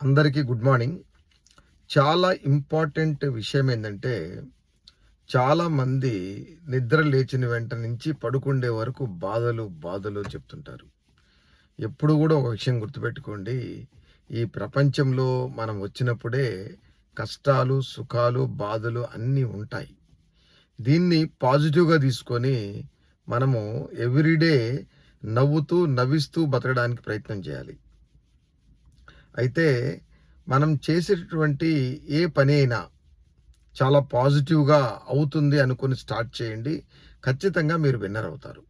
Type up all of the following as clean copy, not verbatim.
అందరికీ good morning. చాలా important విషయం ఏంటంటే, చాలామంది నిద్ర లేచిన వెంట నుంచి పడుకుండే వరకు బాధలు, బాధలు చెప్తుంటారు. ఎప్పుడు కూడా ఒక విషయం గుర్తుపెట్టుకోండి. ఈ ప్రపంచంలో మనం వచ్చినప్పుడే కష్టాలు, సుఖాలు, బాధలు అన్నీ ఉంటాయి. దీన్ని పాజిటివ్‌గా తీసుకొని మనము ఎవ్రీడే నవ్వుతూ, నవ్విస్తూ బతకడానికి ప్రయత్నం చేయాలి. అయితే మనం చేసేటటువంటి ఏ పని అయినా చాలా పాజిటివ్‌గా అవుతుంది అనుకుని స్టార్ట్ చేయండి. ఖచ్చితంగా మీరు విన్నర్ అవుతారు.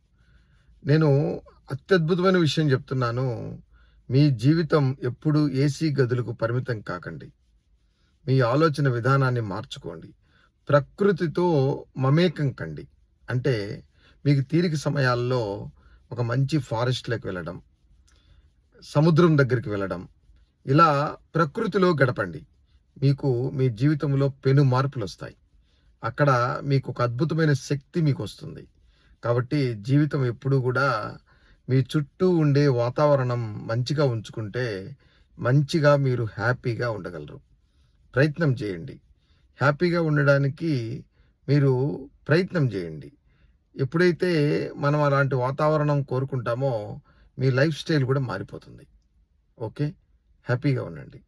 నేను అత్యద్భుతమైన విషయం చెప్తున్నాను. మీ జీవితం ఎప్పుడు ఏసీ గదులకు పరిమితం కాకండి. మీ ఆలోచన విధానాన్ని మార్చుకోండి. ప్రకృతితో మమేకం కండి. అంటే మీకు తీరిక సమయాల్లో ఒక మంచి ఫారెస్ట్‌లోకి వెళ్ళడం, సముద్రం దగ్గరికి వెళ్ళడం, ఇలా ప్రకృతిలో గడపండి. మీకు మీ జీవితంలో పెను మార్పులొస్తాయి. అక్కడ మీకు ఒక అద్భుతమైన శక్తి మీకొస్తుంది. కాబట్టి జీవితం ఎప్పుడూ గూడా మీ చుట్టూ ఉండే వాతావరణం మంచిగా ఉంచుకుంటే, మంచిగా మీరు హ్యాపీగా ఉండగలరు. ప్రయత్నం చేయండి. హ్యాపీగా ఉండడానికి మీరు ప్రయత్నం చేయండి. ఎప్పుడైతే మనం అలాంటి వాతావరణం కోరుకుంటామో, మీ లైఫ్ స్టైల్ కూడా మారిపోతుంది. ఓకే. హ్యాపీగా ఉండండి.